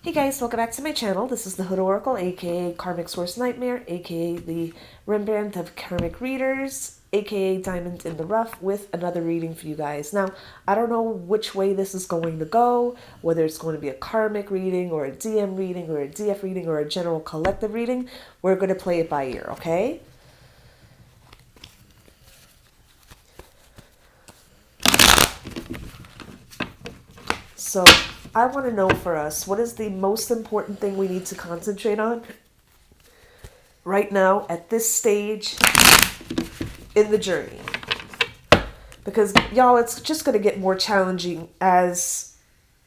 Hey guys, welcome back to my channel. This is the Hood Oracle, aka Karmic Source Nightmare, aka the Rembrandt of Karmic Readers, aka Diamond in the Rough, with another reading for you guys. Now, I don't know which way this is going to go, whether it's going to be a Karmic reading, or a DM reading, or a DF reading, or a general collective reading. We're going to play it by ear, okay? So, I want to know for us, what is the most important thing we need to concentrate on right now at this stage in the journey? Because, y'all, it's just going to get more challenging as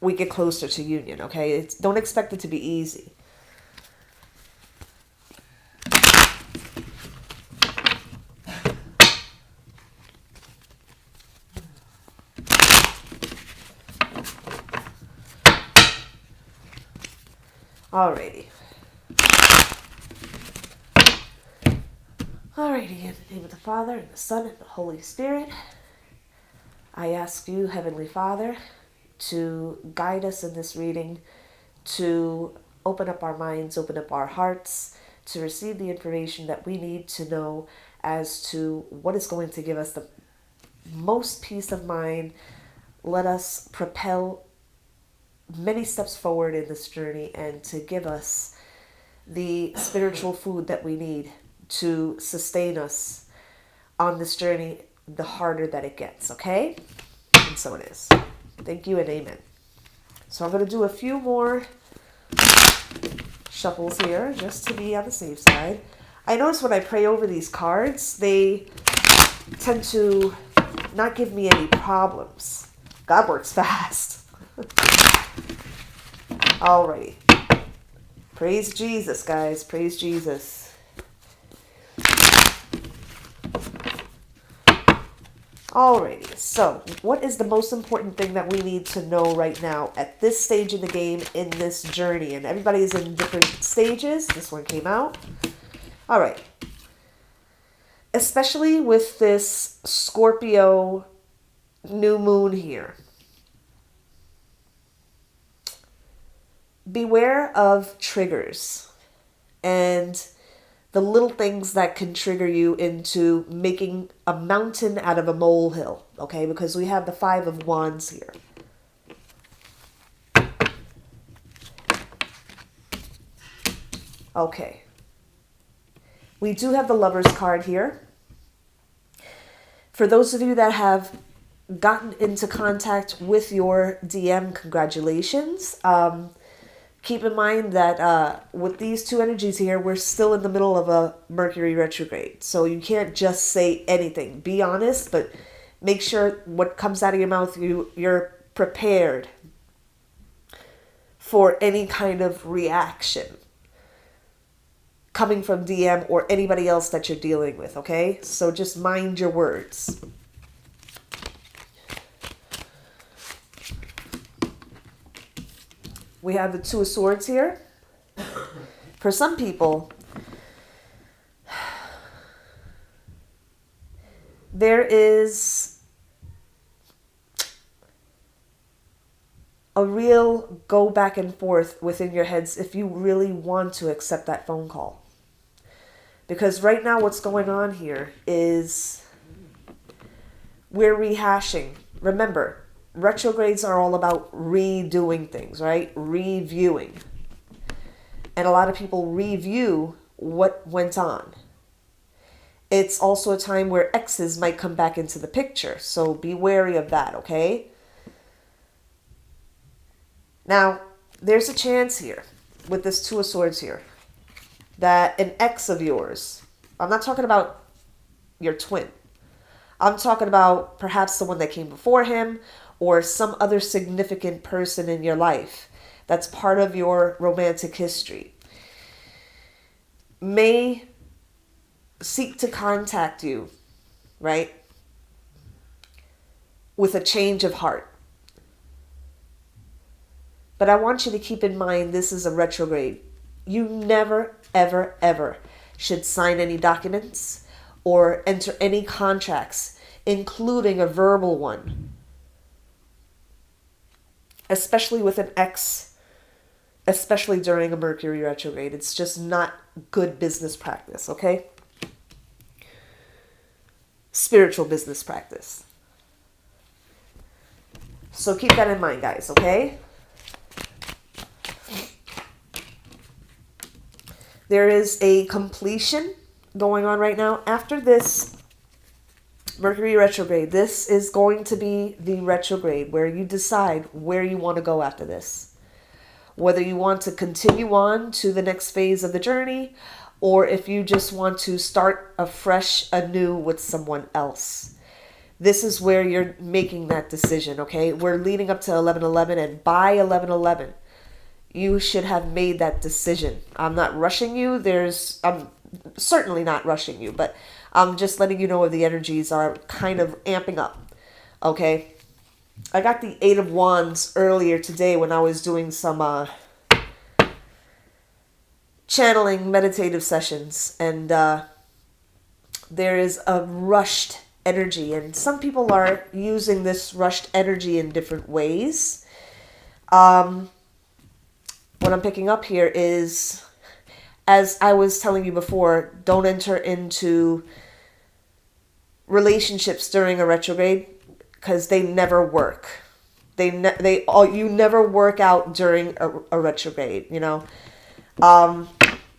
we get closer to union, okay? Don't expect it to be easy. Alrighty. Alrighty, in the name of the Father, and the Son, and the Holy Spirit, I ask you, Heavenly Father, to guide us in this reading, to open up our minds, open up our hearts, to receive the information that we need to know as to what is going to give us the most peace of mind. Let us propel many steps forward in this journey and to give us the spiritual food that we need to sustain us on this journey, the harder that it gets, okay? And so it is. Thank you and amen. So I'm going to do a few more shuffles here just to be on the safe side. I notice when I pray over these cards, they tend to not give me any problems. God works fast. Alrighty. Praise Jesus, guys. Praise Jesus. Alrighty. So, what is the most important thing that we need to know right now at this stage in the game, in this journey? And everybody's in different stages. This one came out. Alright. Especially with this Scorpio new moon here. Beware of triggers and the little things that can trigger you into making a mountain out of a molehill, okay? Because we have the Five of Wands here. Okay. We do have the Lover's card here. For those of you that have gotten into contact with your DM, congratulations. Keep in mind that with these two energies here, we're still in the middle of a Mercury retrograde. So you can't just say anything. Be honest, but make sure what comes out of your mouth, you're prepared for any kind of reaction coming from DM or anybody else that you're dealing with, okay? So just mind your words. We have the Two of Swords here. For some people, there is a real go back and forth within your heads if you really want to accept that phone call. Because right now what's going on here is we're rehashing. Remember, retrogrades are all about redoing things, right? Reviewing. And a lot of people review what went on. It's also a time where exes might come back into the picture. So be wary of that, okay? Now, there's a chance here with this Two of Swords here that an ex of yours, I'm not talking about your twin. I'm talking about perhaps the one that came before him, or some other significant person in your life that's part of your romantic history, may seek to contact you, right, with a change of heart. But I want you to keep in mind this is a retrograde. You never, ever, ever should sign any documents or enter any contracts, including a verbal one, especially with an ex especially during a Mercury retrograde. It's just not good business practice, okay? Spiritual business practice. So keep that in mind, guys, okay? There is a completion going on right now. After this Mercury retrograde, this is going to be the retrograde where you decide where you want to go after this. Whether you want to continue on to the next phase of the journey, or if you just want to start afresh, anew with someone else. This is where you're making that decision, okay? We're leading up to 11/11, and by 11/11, you should have made that decision. I'm not rushing you. I'm certainly not rushing you, but I'm just letting you know the energies are kind of amping up, okay? I got the 8 of Wands earlier today when I was doing some channeling meditative sessions, and there is a rushed energy, and some people are using this rushed energy in different ways. What I'm picking up here is, as I was telling you before, don't enter into relationships during a retrograde because they never work. You never work out during a retrograde, you know.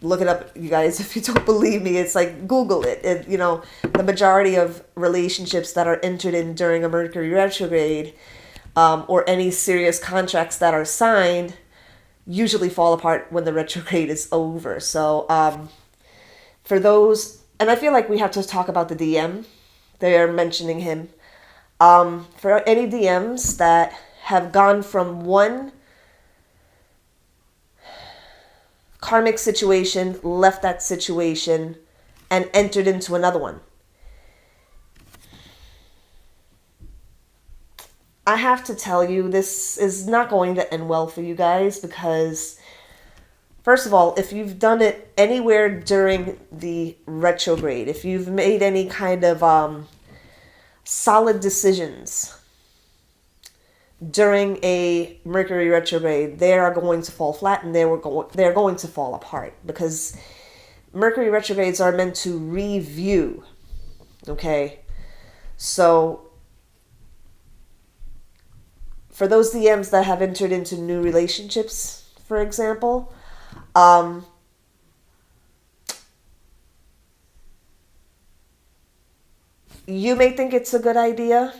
Look it up, you guys, if you don't believe me. It's like, Google it. You know, the majority of relationships that are entered in during a Mercury retrograde, or any serious contracts that are signed, usually fall apart when the retrograde is over. So for those, and I feel like we have to talk about the DM. They're mentioning him. For any DMs that have gone from one karmic situation, left that situation, and entered into another one. I have to tell you, this is not going to end well for you guys because, first of all, if you've done it anywhere during the retrograde, if you've made any kind of solid decisions during a Mercury retrograde, they are going to fall flat and they're going to fall apart because Mercury retrogrades are meant to review. Okay, so for those DMs that have entered into new relationships, for example, you may think it's a good idea,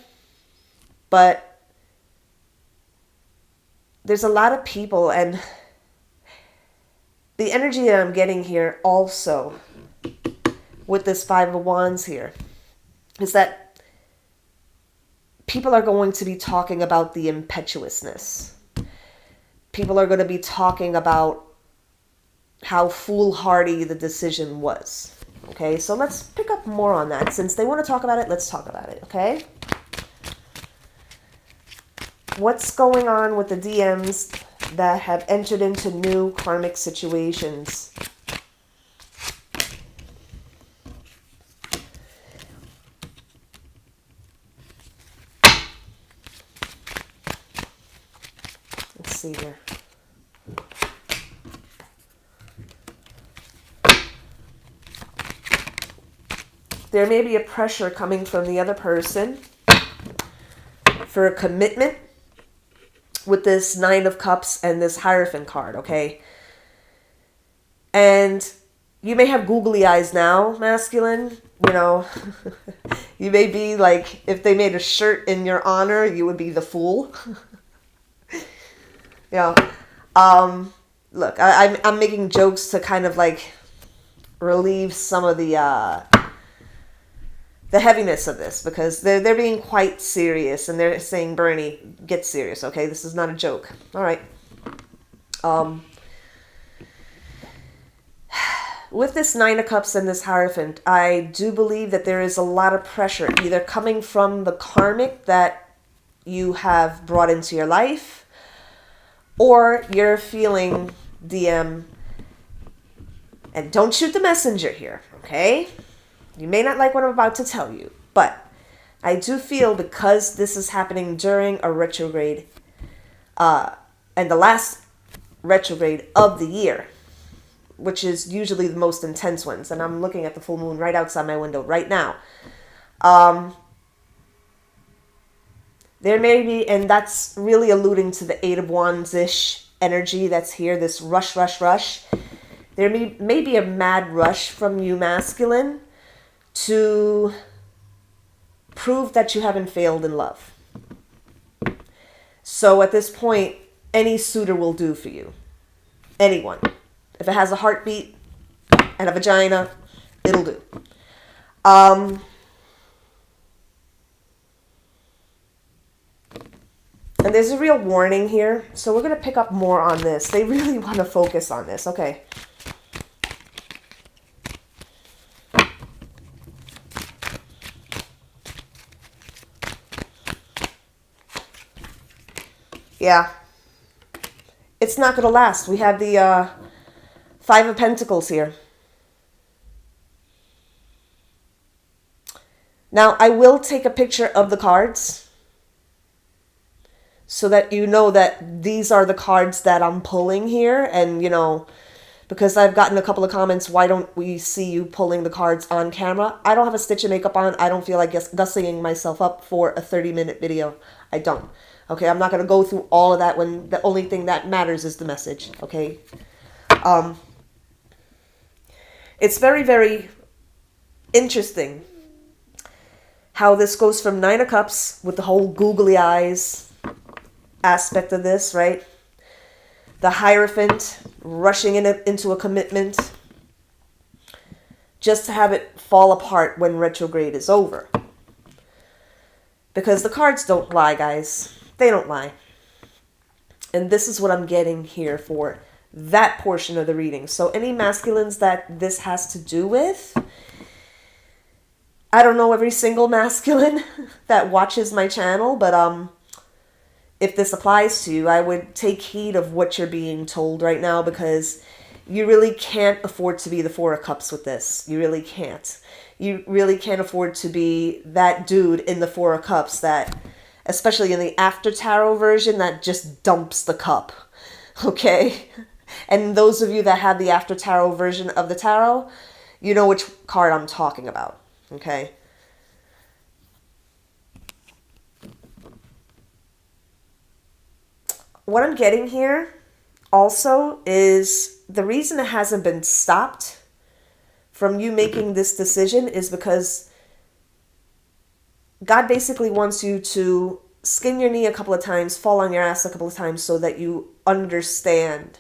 but there's a lot of people, and the energy that I'm getting here also with this 5 of Wands here is that people are going to be talking about the impetuousness. People are going to be talking about how foolhardy the decision was. Okay, so let's pick up more on that. Since they want to talk about it, let's talk about it, okay? What's going on with the DMs that have entered into new karmic situations? Let's see here. There may be a pressure coming from the other person for a commitment with this 9 of Cups and this Hierophant card, okay? And you may have googly eyes now, masculine, you know. You may be like, if they made a shirt in your honor, you would be the fool. Yeah. Look, I'm making jokes to kind of like relieve some of the heaviness of this, because they're being quite serious, and they're saying, Bernie, get serious, okay? This is not a joke. All right. With this 9 of Cups and this Hierophant, I do believe that there is a lot of pressure, either coming from the karmic that you have brought into your life, or you're feeling, DM, and don't shoot the messenger here, okay? You may not like what I'm about to tell you, but I do feel, because this is happening during a retrograde, and the last retrograde of the year, which is usually the most intense ones. And I'm looking at the full moon right outside my window right now. There may be, and that's really alluding to the Eight of Wands-ish energy that's here, this rush, rush, rush. There may be a mad rush from you, masculine, to prove that you haven't failed in love. So at this point, any suitor will do for you. Anyone. If it has a heartbeat and a vagina, it'll do. And there's a real warning here. So we're going to pick up more on this. They really want to focus on this. Okay. Yeah. It's not going to last. We have the Five of Pentacles here. Now, I will take a picture of the cards so that you know that these are the cards that I'm pulling here. And, you know, because I've gotten a couple of comments, why don't we see you pulling the cards on camera? I don't have a stitch of makeup on. I don't feel like gussying myself up for a 30-minute video. I don't. Okay, I'm not going to go through all of that when the only thing that matters is the message. Okay. It's very, very interesting how this goes from Nine of Cups with the whole googly eyes aspect of this, right? The Hierophant rushing into a commitment just to have it fall apart when retrograde is over. Because the cards don't lie, guys. They don't lie. And this is what I'm getting here for that portion of the reading. So any masculines that this has to do with, I don't know every single masculine that watches my channel, but if this applies to you, I would take heed of what you're being told right now, because you really can't afford to be the Four of Cups with this. You really can't. You really can't afford to be that dude in the Four of Cups that, especially in the after tarot version, that just dumps the cup. Okay? And those of you that have the after tarot version of the tarot, you know which card I'm talking about. Okay? What I'm getting here also is the reason it hasn't been stopped from you making this decision is because God basically wants you to skin your knee a couple of times, fall on your ass a couple of times so that you understand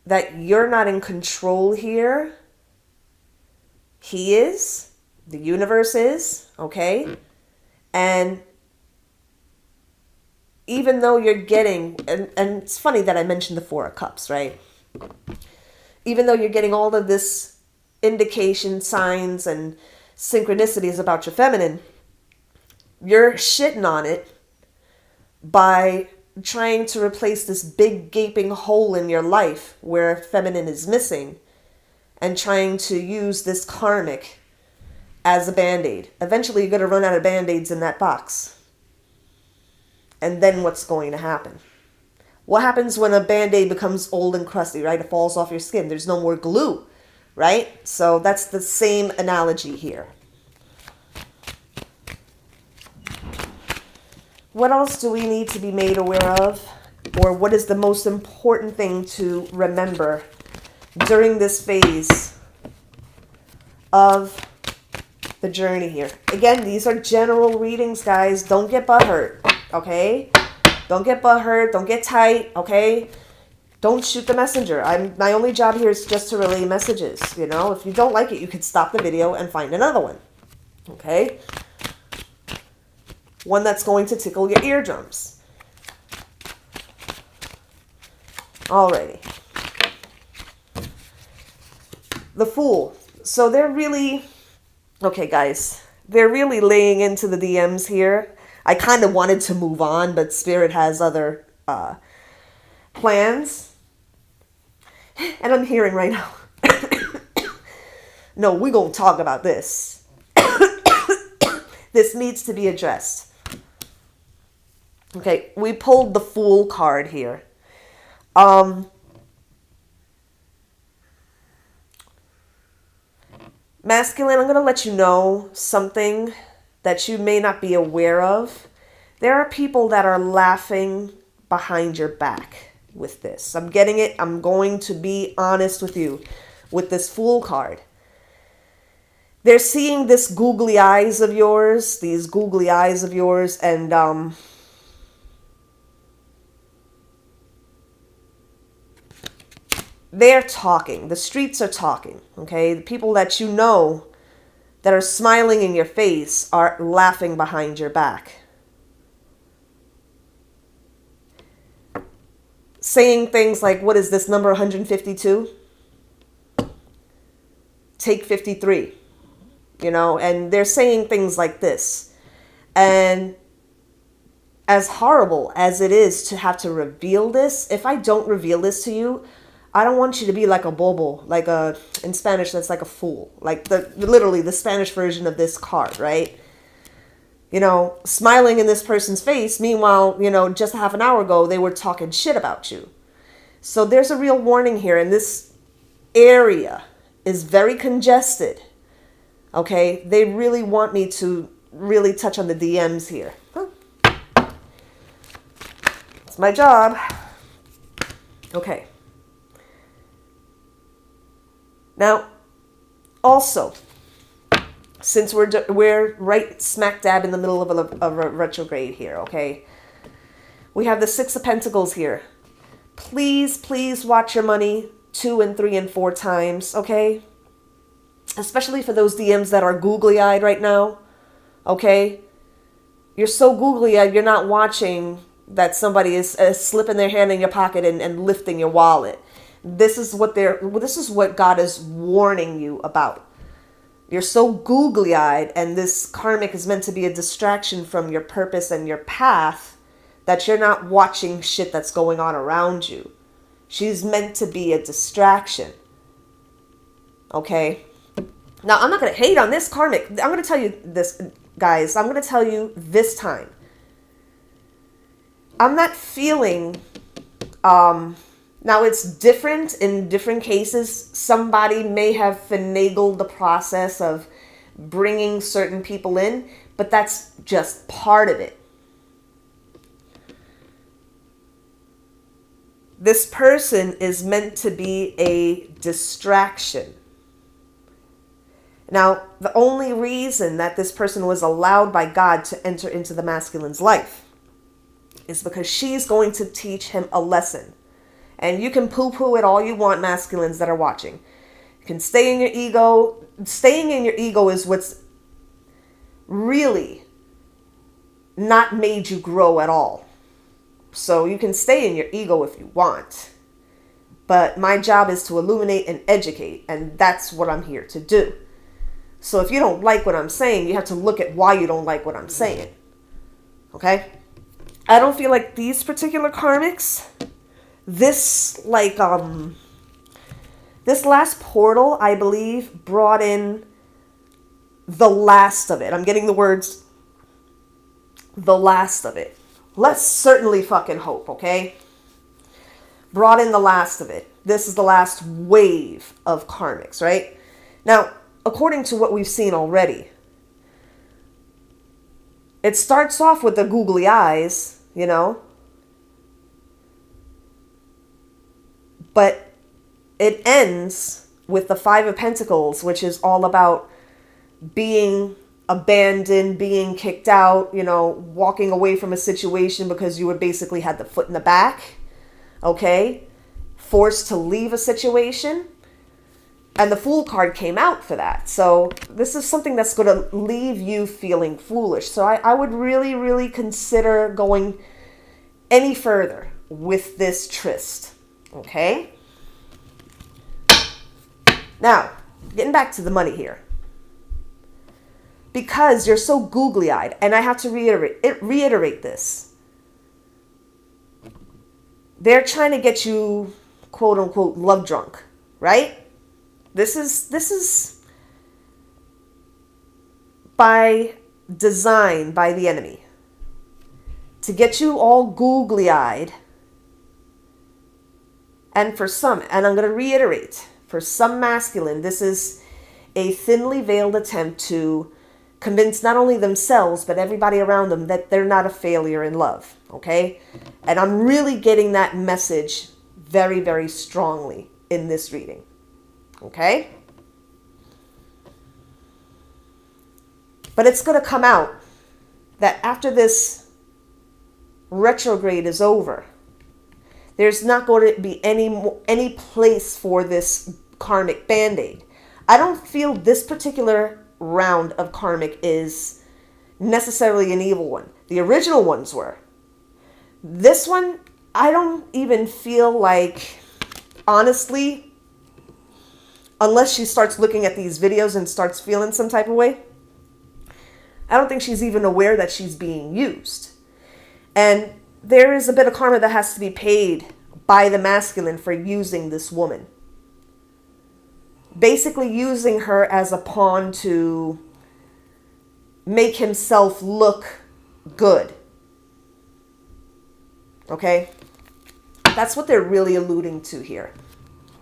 that you're not in control here. He is. The universe is. Okay? And even though you're getting, and it's funny that I mentioned the Four of Cups, right? Even though you're getting all of this indication, signs, and synchronicities about your feminine, you're shitting on it by trying to replace this big gaping hole in your life where feminine is missing and trying to use this karmic as a band-aid. Eventually you're going to run out of band-aids in that box. And then what's going to happen? What happens when a band-aid becomes old and crusty, right? It falls off your skin. There's no more glue, right? So that's the same analogy here. What else do we need to be made aware of? Or what is the most important thing to remember during this phase of the journey here? Again, these are general readings, guys. Don't get butthurt, okay? Don't get butthurt. Don't get tight, okay? Don't shoot the messenger. My only job here is just to relay messages, you know? If you don't like it, you could stop the video and find another one, okay? One that's going to tickle your eardrums. Alrighty. The Fool. So they're really, okay guys, they're really laying into the DMs here. I kind of wanted to move on, but Spirit has other plans. And I'm hearing right now, no, we're going to talk about this. This needs to be addressed. Okay, we pulled the Fool card here. Masculine, I'm going to let you know something that you may not be aware of. There are people that are laughing behind your back with this. I'm getting it. I'm going to be honest with you with this Fool card. They're seeing this googly eyes of yours, these googly eyes of yours, and they're talking. The streets are talking, okay? The people that you know that are smiling in your face are laughing behind your back. Saying things like, what is this number 152? Take 53, you know? And they're saying things like this. And as horrible as it is to have to reveal this, if I don't reveal this to you, I don't want you to be like a bobo, like in Spanish, that's like a fool. Like literally the Spanish version of this card, right? You know, smiling in this person's face. Meanwhile, you know, just a half an hour ago, they were talking shit about you. So there's a real warning here. And this area is very congested. Okay? They really want me to really touch on the DMs here. It's my job. Okay. Now, also, since we're right smack dab in the middle of a retrograde here, okay? We have the Six of Pentacles here. Please, please watch your money 2 and 3 and 4 times, okay? Especially for those DMs that are googly-eyed right now, okay? You're so googly-eyed, you're not watching that somebody is slipping their hand in your pocket and lifting your wallet. This is what God is warning you about. You're so googly-eyed, and this karmic is meant to be a distraction from your purpose and your path that you're not watching shit that's going on around you. She's meant to be a distraction. Okay? Now, I'm not going to hate on this karmic. I'm going to tell you this, guys. I'm going to tell you this time. I'm not feeling... Now, it's different in different cases. Somebody may have finagled the process of bringing certain people in, but that's just part of it. This person is meant to be a distraction. Now, the only reason that this person was allowed by God to enter into the masculine's life is because she's going to teach him a lesson. And you can poo-poo it all you want, masculines that are watching. You can stay in your ego. Staying in your ego is what's really not made you grow at all. So you can stay in your ego if you want. But my job is to illuminate and educate. And that's what I'm here to do. So if you don't like what I'm saying, you have to look at why you don't like what I'm saying. Okay? I don't feel like these particular karmics... This last portal, I believe, brought in the last of it. I'm getting the words, the last of it. Let's certainly fucking hope, okay? Brought in the last of it. This is the last wave of karmics, right? Now, according to what we've seen already, it starts off with the googly eyes, you know? But it ends with the Five of Pentacles, which is all about being abandoned, being kicked out, you know, walking away from a situation because you were basically had the foot in the back, okay? Forced to leave a situation. And the Fool card came out for that. So this is something that's going to leave you feeling foolish. So I would really, really consider going any further with this tryst. Okay? Now, getting back to the money here. Because you're so googly-eyed, and I have to reiterate this. They're trying to get you, quote-unquote, love drunk, right? This is by design by the enemy to get you all googly-eyed. And for some, and I'm going to reiterate, for some masculine, this is a thinly veiled attempt to convince not only themselves, but everybody around them that they're not a failure in love, okay? And I'm really getting that message very, very strongly in this reading, okay? But it's going to come out that after this retrograde is over, there's not going to be any place for this karmic band-aid. I don't feel this particular round of karmic is necessarily an evil one. The original ones were. This one, I don't even feel like, honestly, unless she starts looking at these videos and starts feeling some type of way, I don't think she's even aware that she's being used. And there is a bit of karma that has to be paid by the masculine for using this woman. Basically using her as a pawn to make himself look good. Okay? That's what they're really alluding to here.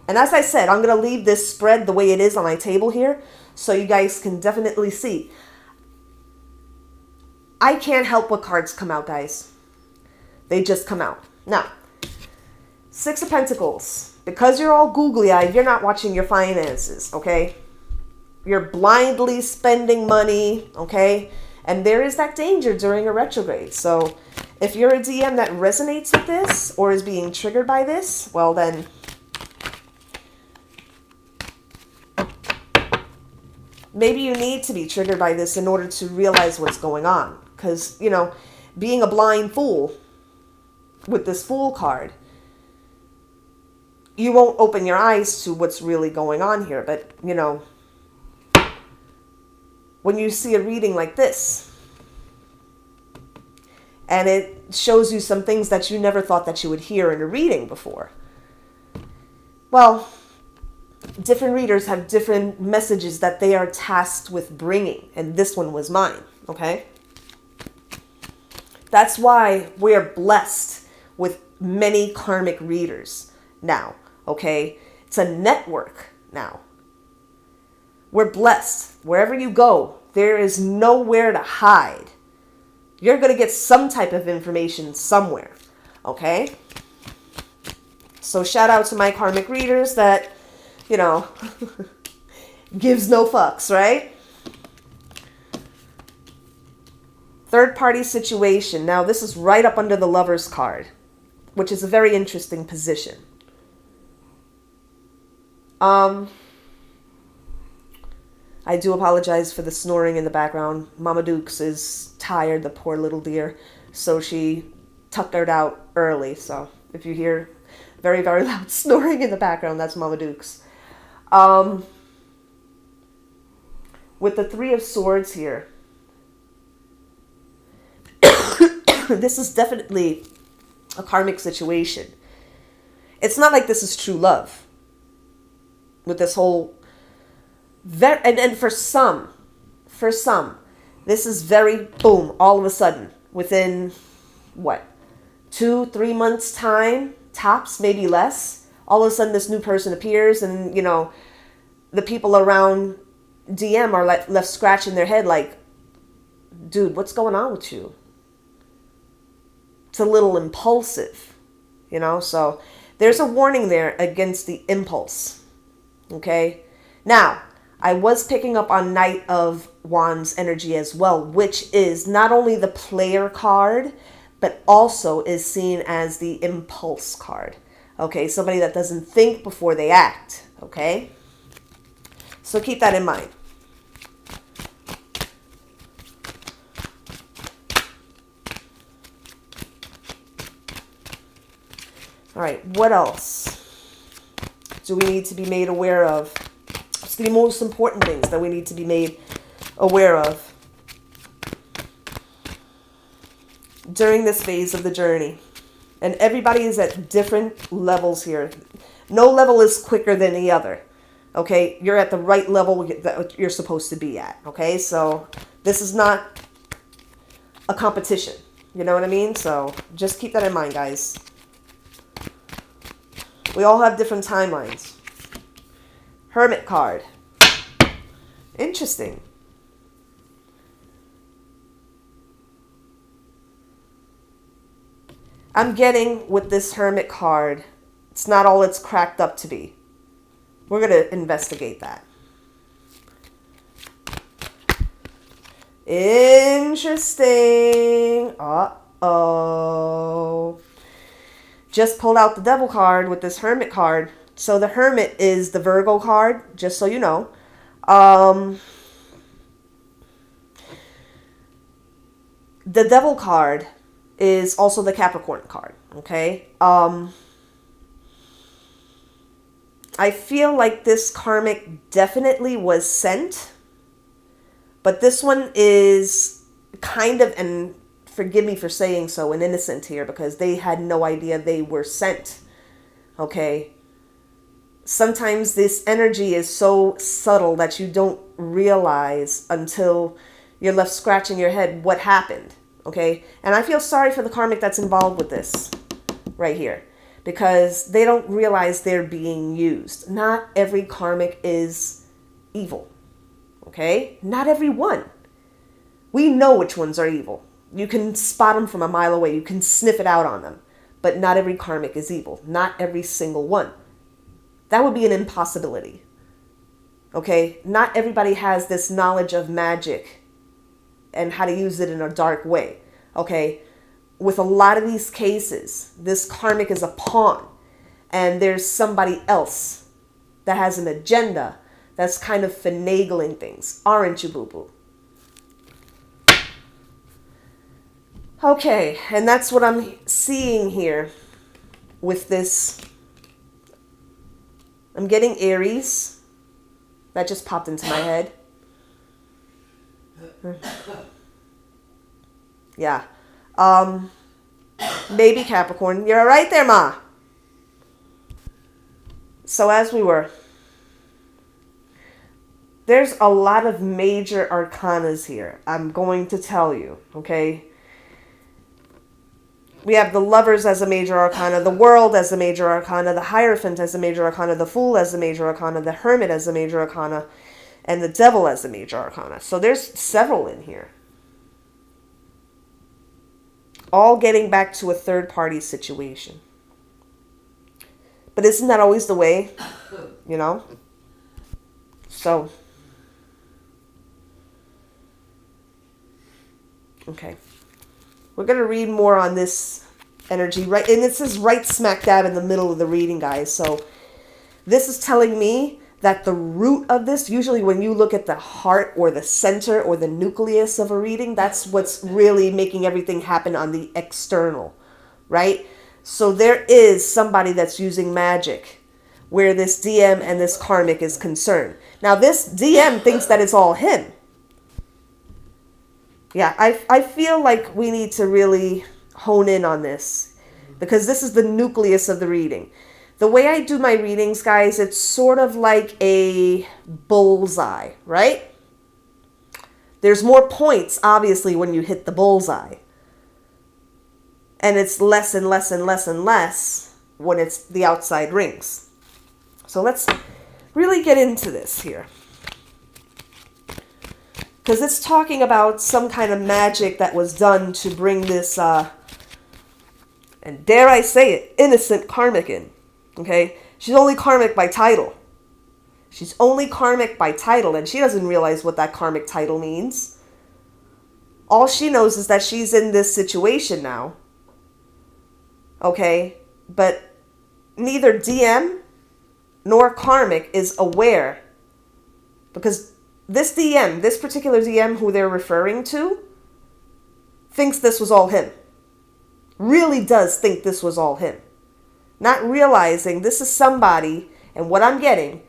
And as I said, I'm going to leave this spread the way it is on my table here so you guys can definitely see. I can't help what cards come out, guys. They just come out. Now, Six of Pentacles. Because you're all googly-eyed, you're not watching your finances, okay? You're blindly spending money, okay? And there is that danger during a retrograde. So if you're a DM that resonates with this or is being triggered by this, well then, maybe you need to be triggered by this in order to realize what's going on. Because, you know, being a blind fool with this Fool card, you won't open your eyes to what's really going on here. But, you know, when you see a reading like this, and it shows you some things that you never thought that you would hear in a reading before, well, different readers have different messages that they are tasked with bringing. And this one was mine, okay? That's why we're blessed with many karmic readers now, okay? It's a network now. We're blessed. Wherever you go, there is nowhere to hide. You're going to get some type of information somewhere, okay? So shout out to my karmic readers that, you know, gives no fucks, right? Third party situation. Now, this is right up under the Lover's card, which is a very interesting position. I do apologize for the snoring in the background. Mama Dukes is tired, the poor little dear, so she tuckered out early. So if you hear very, very loud snoring in the background, that's Mama Dukes. With the Three of Swords here, this is definitely a karmic situation. It's not like this is true love. With this whole, and for some, this is very boom, all of a sudden, within what, 2-3 months time, tops, maybe less. All of a sudden this new person appears, and you know, the people around DM are left scratching their head like, dude, what's going on with you? It's a little impulsive, you know? So there's a warning there against the impulse, okay? Now, I was picking up on Knight of Wands energy as well, which is not only the player card, but also is seen as the impulse card, okay? Somebody that doesn't think before they act, okay? So keep that in mind. All right, what else do we need to be made aware of? What's the most important things that we need to be made aware of during this phase of the journey? And everybody is at different levels here. No level is quicker than the other, okay? You're at the right level that you're supposed to be at, okay? So this is not a competition, You know what I mean? So just keep that in mind, guys. We all have different timelines. Hermit card. Interesting. I'm getting with this Hermit card, it's not all it's cracked up to be. We're going to investigate that. Interesting. Uh-oh. Just pulled out the Devil card with this Hermit card. So the Hermit is the Virgo card, just so you know. The Devil card is also the Capricorn card, okay? I feel like this karmic definitely was sent, but this one is kind of, and forgive me for saying so, an innocent here, because they had no idea they were sent, okay? Sometimes this energy is so subtle that you don't realize until you're left scratching your head what happened, okay? And I feel sorry for the karmic that's involved with this right here, because they don't realize they're being used. Not every karmic is evil, okay? Not every one. We know which ones are evil. You can spot them from a mile away. You can sniff it out on them. But not every karmic is evil. Not every single one. That would be an impossibility, okay? Not everybody has this knowledge of magic and how to use it in a dark way, okay? With a lot of these cases, this karmic is a pawn, and there's somebody else that has an agenda that's kind of finagling things. Aren't you, boo-boo? Okay, and that's what I'm seeing here with this. I'm getting Aries. That just popped into my head. Yeah. Maybe Capricorn. You're right there, Ma. So as we were, there's a lot of major arcanas here. I'm going to tell you, okay? We have the Lovers as a major arcana, the World as a major arcana, the Hierophant as a major arcana, the Fool as a major arcana, the Hermit as a major arcana, and the Devil as a major arcana. So there's several in here. All getting back to a third-party situation. But isn't that always the way? You know? So. Okay. We're going to read more on this energy, right? And this is right smack dab in the middle of the reading, guys. So this is telling me that the root of this, usually when you look at the heart or the center or the nucleus of a reading, that's what's really making everything happen on the external, right? So there is somebody that's using magic where this DM and this karmic is concerned. Now this DM thinks that it's all him. Yeah, I feel like we need to really hone in on this because this is the nucleus of the reading. The way I do my readings, guys, it's sort of like a bullseye, right? There's more points, obviously, when you hit the bullseye. And it's less and less and less and less when it's the outside rings. So let's really get into this here. Because it's talking about some kind of magic that was done to bring this, and dare I say it, innocent karmic in. Okay? She's only karmic by title. She's only karmic by title, and she doesn't realize what that karmic title means. All she knows is that she's in this situation now. Okay? But neither DM nor karmic is aware. Because this DM, this particular DM who they're referring to, thinks this was all him. Really does think this was all him. Not realizing this is somebody, and what I'm getting,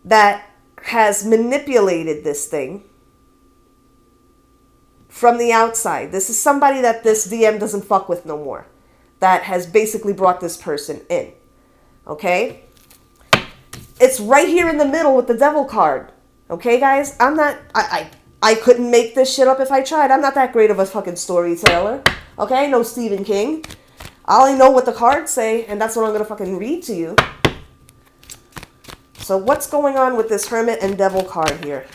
that has manipulated this thing from the outside. This is somebody that this DM doesn't fuck with no more. That has basically brought this person in. Okay? It's right here in the middle with the Devil card. Okay, guys? I'm not... I couldn't make this shit up if I tried. I'm not that great of a fucking storyteller. Okay? No Stephen King. I only know what the cards say, and that's what I'm going to fucking read to you. So what's going on with this Hermit and Devil card here?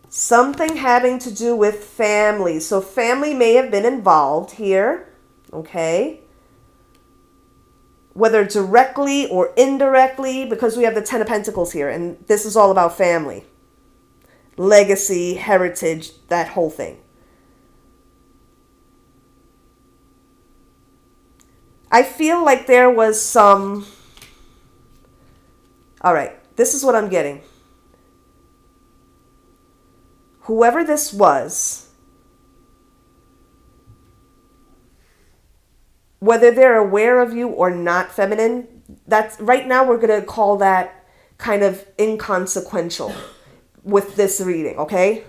Something having to do with family. So family may have been involved here. Okay? Whether directly or indirectly, because we have the Ten of Pentacles here, and this is all about family. Legacy, heritage, that whole thing. I feel like there was some... All right, this is what I'm getting. Whoever this was, whether they're aware of you or not, feminine, that's right now we're going to call that kind of inconsequential with this reading, okay?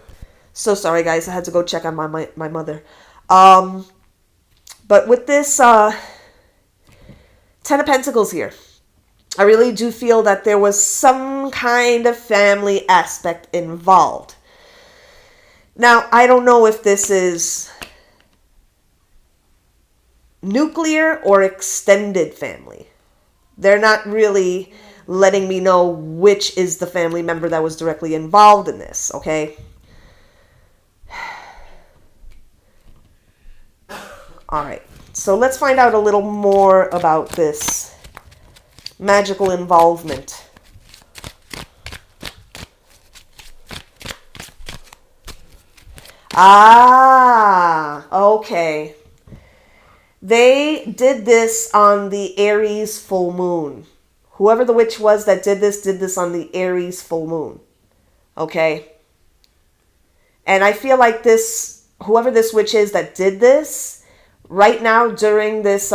So sorry, guys, I had to go check on my mother. But with this Ten of Pentacles here, I really do feel that there was some kind of family aspect involved. Now, I don't know if this is nuclear or extended family. They're not really letting me know which is the family member that was directly involved in this, okay? All right, so let's find out a little more about this magical involvement. Ah, okay. They did this on the Aries full moon. Whoever the witch was that did this on the Aries full moon. Okay? And I feel like this, whoever this witch is that did this, right now during this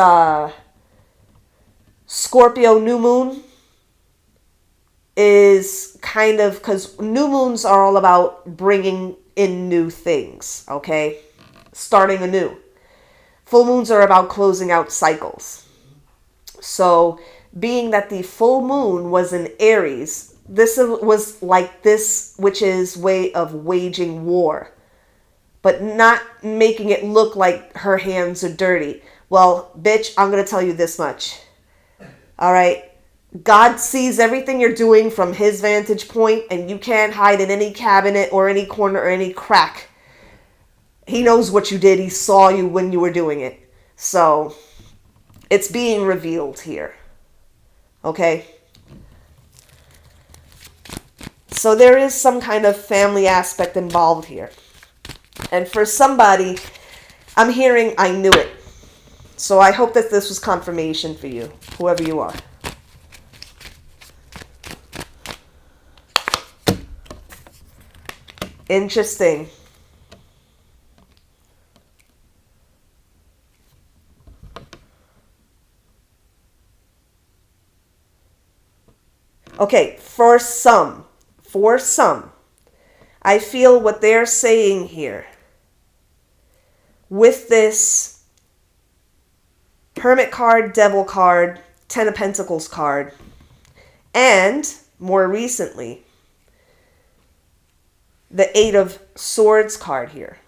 Scorpio new moon, is kind of, because new moons are all about bringing in new things, okay? Starting anew. Full moons are about closing out cycles. So, being that the full moon was in Aries, this was like this witch's way of waging war, but not making it look like her hands are dirty. Well, bitch, I'm going to tell you this much. All right? God sees everything you're doing from his vantage point, and you can't hide in any cabinet or any corner or any crack. He knows what you did. He saw you when you were doing it. So, it's being revealed here. Okay? So there is some kind of family aspect involved here. And for somebody, I'm hearing, I knew it. So I hope that this was confirmation for you, whoever you are. Interesting. Okay, for some, I feel what they're saying here with this Hermit card, Devil card, Ten of Pentacles card, and more recently, the Eight of Swords card here.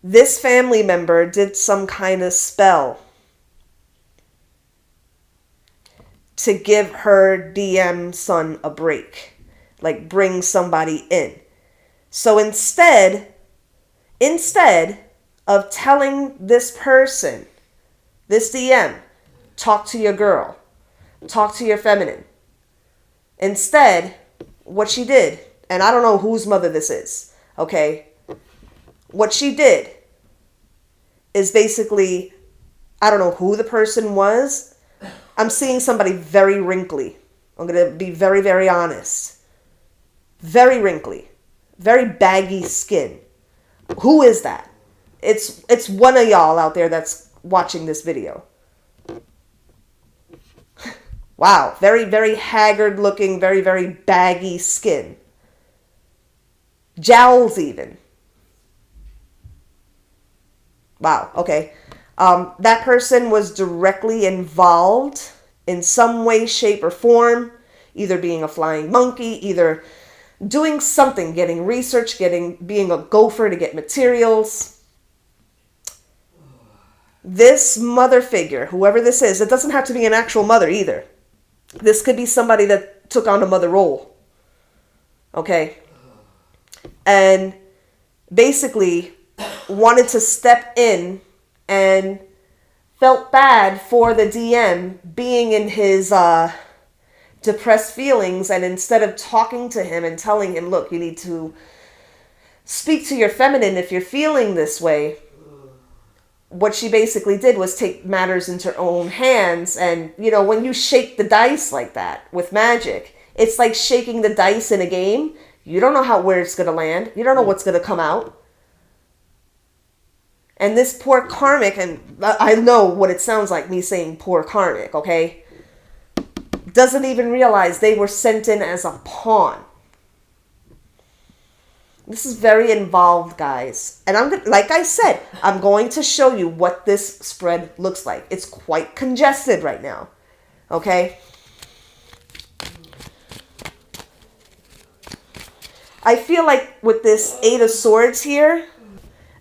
This family member did some kind of spell to give her DM son a break. Like bring somebody in. So instead of telling this person, this DM, talk to your girl, talk to your feminine. Instead, what she did, and I don't know whose mother this is, okay? What she did is basically, I don't know who the person was. I'm seeing somebody very wrinkly. I'm going to be very, very honest. Very wrinkly. Very baggy skin. Who is that? It's one of y'all out there that's watching this video. Wow. Very, very haggard looking. Very, very baggy skin. Jowls even. Wow. Okay. That person was directly involved in some way, shape, or form either being a flying monkey, either doing something, getting research, being a gopher to get materials. This mother figure, whoever this is, it doesn't have to be an actual mother either. This could be somebody that took on a mother role. Okay? And basically wanted to step in and felt bad for the DM being in his depressed feelings, and instead of talking to him and telling him, look, you need to speak to your feminine if you're feeling this way, what she basically did was take matters into her own hands. And, you know, when you shake the dice like that with magic, it's like shaking the dice in a game. You don't know where it's going to land. You don't know what's going to come out. And this poor Karmic, and I know what it sounds like me saying poor Karmic, okay? Doesn't even realize they were sent in as a pawn. This is very involved, guys. And like I said, I'm going to show you what this spread looks like. It's quite congested right now. Okay? I feel like with this Eight of Swords here,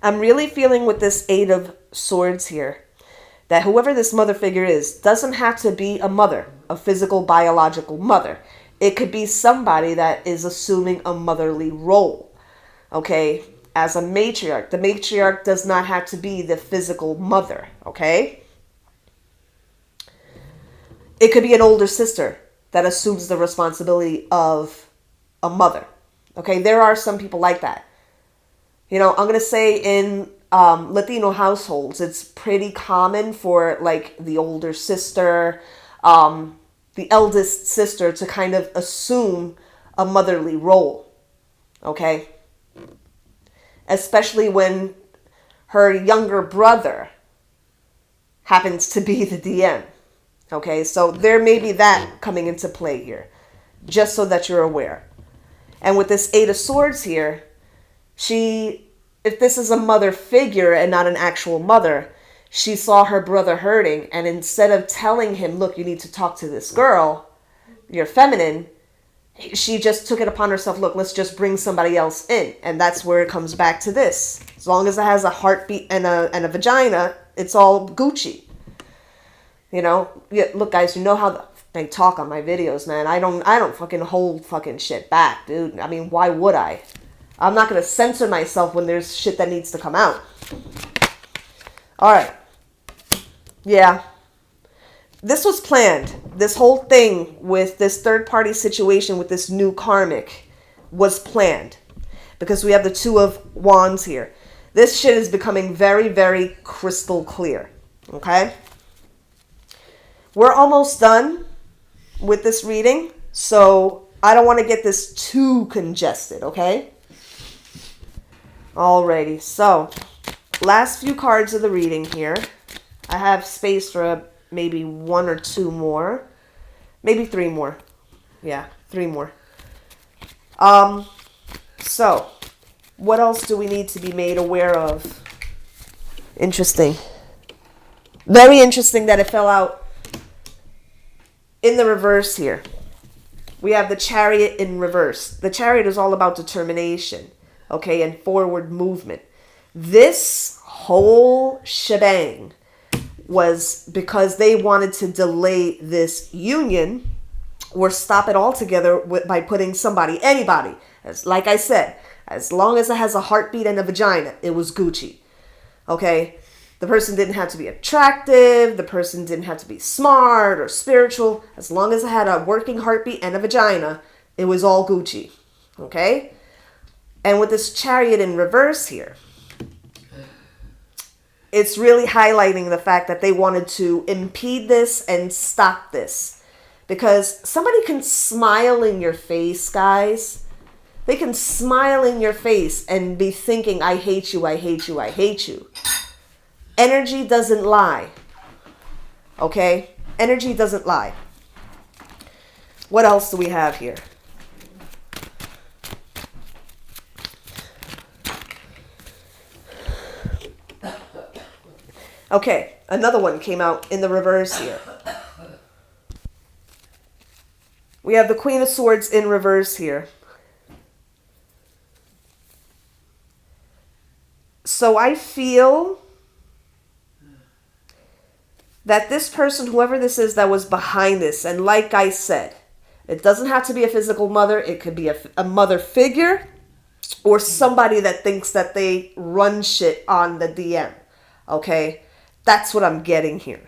I'm really feeling with this Eight of Swords here, that whoever this mother figure is doesn't have to be a mother, a physical, biological mother. It could be somebody that is assuming a motherly role. Okay, as a matriarch. The matriarch does not have to be the physical mother, okay? It could be an older sister that assumes the responsibility of a mother, okay? There are some people like that. You know, I'm going to say in Latino households, it's pretty common for like the older sister, the eldest sister to kind of assume a motherly role, okay? Especially when her younger brother happens to be the DM. Okay, so there may be that coming into play here, just so that you're aware. And with this Eight of Swords here, if this is a mother figure and not an actual mother, she saw her brother hurting, and instead of telling him, look, you need to talk to this girl, you're feminine, she just took it upon herself, look, let's just bring somebody else in. And that's where it comes back to this. As long as it has a heartbeat and a vagina, it's all Gucci. You know, yeah, look, guys, you know how they talk on my videos, man. I don't fucking hold fucking shit back, dude. I mean, why would I? I'm not going to censor myself when there's shit that needs to come out. All right. Yeah. This was planned. This whole thing with this third-party situation with this new Karmic was planned. Because we have the Two of Wands here. This shit is becoming very, very crystal clear. Okay? We're almost done with this reading. So I don't want to get this too congested. Okay? Alrighty. So, last few cards of the reading here. I have space for maybe one or two more. Maybe three more. Yeah, three more. So, what else do we need to be made aware of? Interesting. Very interesting that it fell out in the reverse here. We have the Chariot in reverse. The Chariot is all about determination, okay, and forward movement. This whole shebang was because they wanted to delay this union or stop it altogether by putting anybody, like I said, as long as it has a heartbeat and a vagina, it was Gucci. Okay? The person didn't have to be attractive. The person didn't have to be smart or spiritual. As long as it had a working heartbeat and a vagina, it was all Gucci. Okay? And with this Chariot in reverse here, it's really highlighting the fact that they wanted to impede this and stop this. Because somebody can smile in your face, guys. They can smile in your face and be thinking, I hate you, I hate you, I hate you. Energy doesn't lie. Okay? Energy doesn't lie. What else do we have here? Okay, another one came out in the reverse here. We have the Queen of Swords in reverse here. So I feel that this person, whoever this is that was behind this, and like I said, it doesn't have to be a physical mother. It could be a mother figure or somebody that thinks that they run shit on the DM. Okay? That's what I'm getting here.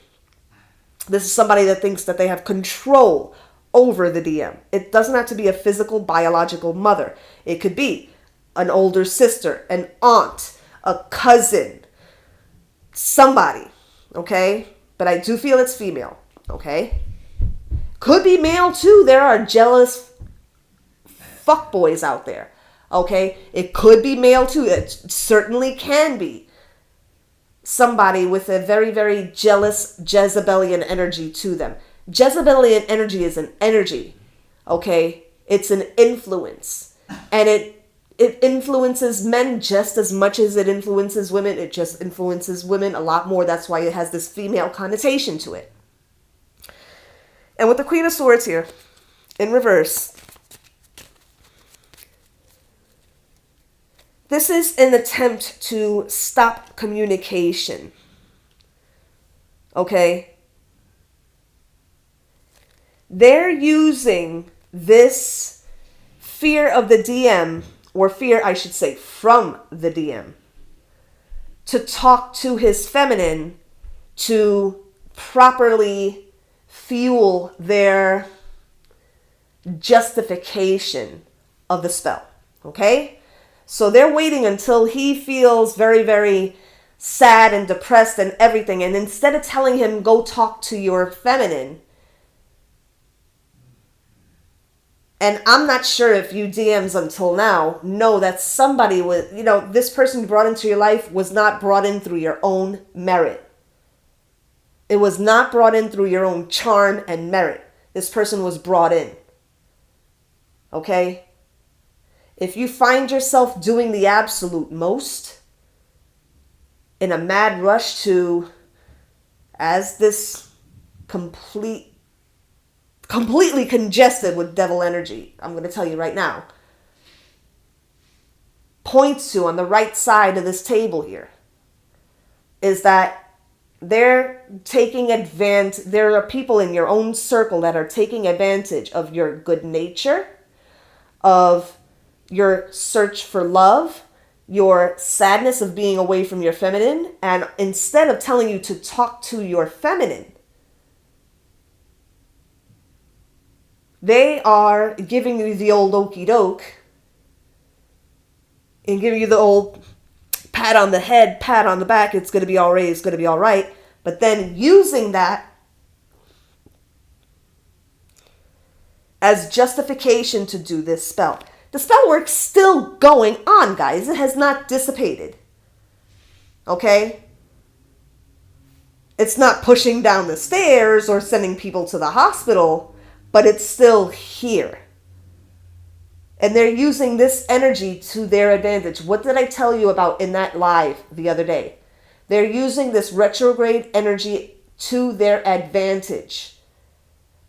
This is somebody that thinks that they have control over the DM. It doesn't have to be a physical, biological mother. It could be an older sister, an aunt, a cousin, somebody. Okay? But I do feel it's female. Okay? Could be male too. There are jealous fuckboys out there. Okay? It could be male too. It certainly can be. Somebody with a very, very jealous Jezebelian energy to them. Jezebelian energy is an energy. Okay? It's an influence. And it influences men just as much as it influences women. It just influences women a lot more. That's why it has this female connotation to it. And with the Queen of Swords here, in reverse, this is an attempt to stop communication. Okay? They're using this fear of the DM, or fear, I should say, from the DM, to talk to his feminine to properly fuel their justification of the spell. Okay? So they're waiting until he feels very, very sad and depressed and everything. And instead of telling him, go talk to your feminine. And I'm not sure if you DMs until now know that somebody was, this person you brought into your life was not brought in through your own merit. It was not brought in through your own charm and merit. This person was brought in. Okay? If you find yourself doing the absolute most in a mad rush to, as this completely congested with devil energy, I'm going to tell you right now, points to on the right side of this table here, is that they're taking advantage. There are people in your own circle that are taking advantage of your good nature, of your search for love, your sadness of being away from your feminine, and instead of telling you to talk to your feminine, they are giving you the old okie doke and giving you the old pat on the head, pat on the back, it's going to be all right, it's going to be all right. But then using that as justification to do this spell. The spell work's still going on, guys. It has not dissipated. Okay? It's not pushing down the stairs or sending people to the hospital, but it's still here. And they're using this energy to their advantage. What did I tell you about in that live the other day? They're using this retrograde energy to their advantage.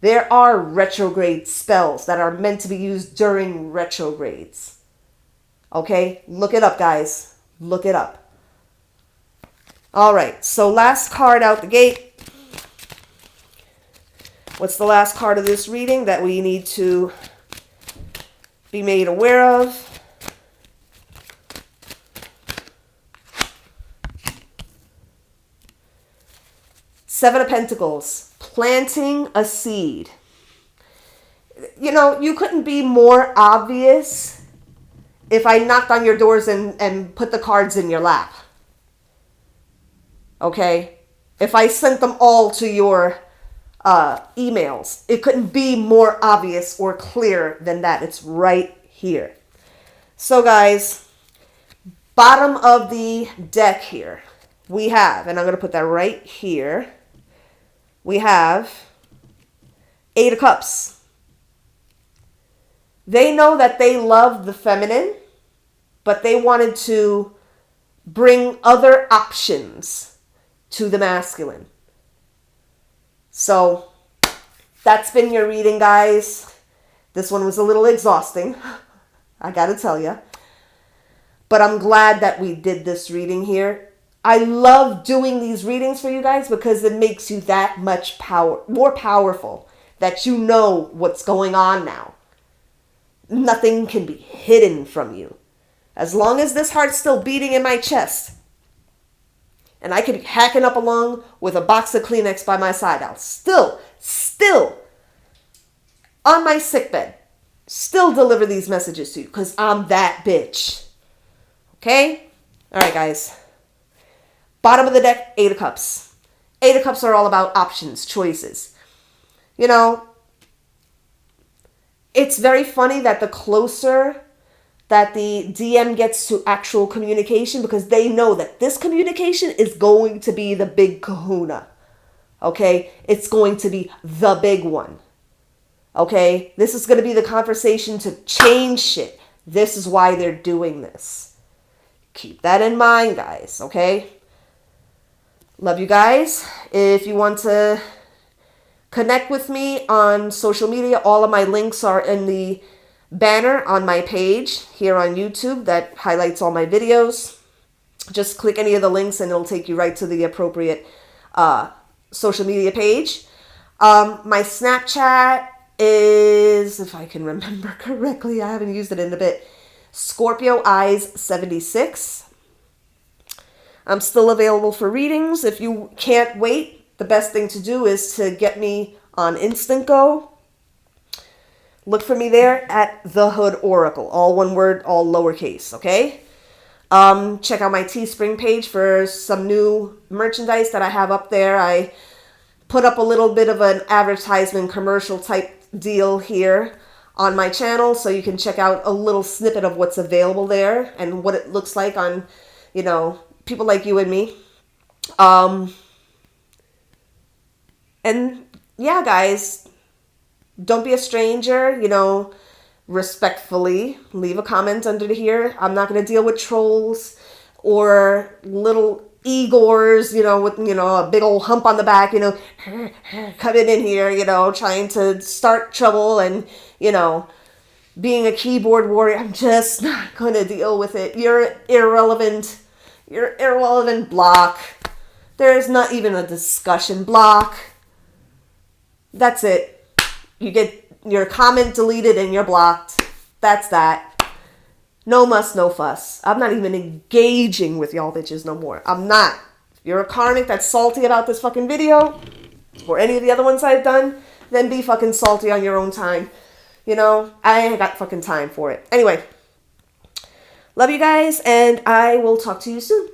There are retrograde spells that are meant to be used during retrogrades. Okay? Look it up, guys. Look it up. All right. So last card out the gate. What's the last card of this reading that we need to be made aware of? Seven of Pentacles, planting a seed. You couldn't be more obvious if I knocked on your doors and put the cards in your lap. Okay? If I sent them all to your emails, it couldn't be more obvious or clear than that. It's right here. So guys, bottom of the deck here, we have, and I'm going to put that right here, we have Eight of Cups. They know that they love the feminine, but they wanted to bring other options to the masculine. So that's been your reading, guys. This one was a little exhausting, I gotta tell you. But I'm glad that we did this reading here. I love doing these readings for you guys because it makes you that much more powerful, that you know what's going on now. Nothing can be hidden from you. As long as this heart's still beating in my chest, and I could be hacking up along with a box of Kleenex by my side, I'll still on my sickbed, still deliver these messages to you because I'm that bitch. Okay? All right, guys. Bottom of the deck, 8 of Cups. 8 of Cups are all about options, choices. You know, it's very funny that the closer that the DM gets to actual communication, because they know that this communication is going to be the big kahuna. Okay? It's going to be the big one. Okay? This is going to be the conversation to change shit. This is why they're doing this. Keep that in mind, guys. Okay? Love you guys. If you want to connect with me on social media, all of my links are in the banner on my page here on YouTube that highlights all my videos. Just click any of the links and it'll take you right to the appropriate social media page. My Snapchat is, if I can remember correctly, I haven't used it in a bit, Scorpio Eyes 76. I'm still available for readings. If you can't wait, the best thing to do is to get me on Instant Go. Look for me there at The Hood Oracle. All one word, all lowercase, okay? Check out my Teespring page for some new merchandise that I have up there. I put up a little bit of an advertisement commercial type deal here on my channel, so you can check out a little snippet of what's available there and what it looks like on, you know, people like you and me. And yeah, guys, don't be a stranger, you know, respectfully leave a comment under here. I'm not going to deal with trolls or little Igors, you know, with, you know, a big old hump on the back, you know, coming in here, you know, trying to start trouble and, you know, being a keyboard warrior. I'm just not going to deal with it. You're irrelevant. You're irrelevant. Block. There's not even a discussion. Block. That's it. You get your comment deleted and you're blocked. That's that. No muss, no fuss. I'm not even engaging with y'all bitches no more. I'm not. If you're a karmic that's salty about this fucking video or any of the other ones I've done, then be fucking salty on your own time. You know, I ain't got fucking time for it. Anyway, love you guys, and I will talk to you soon.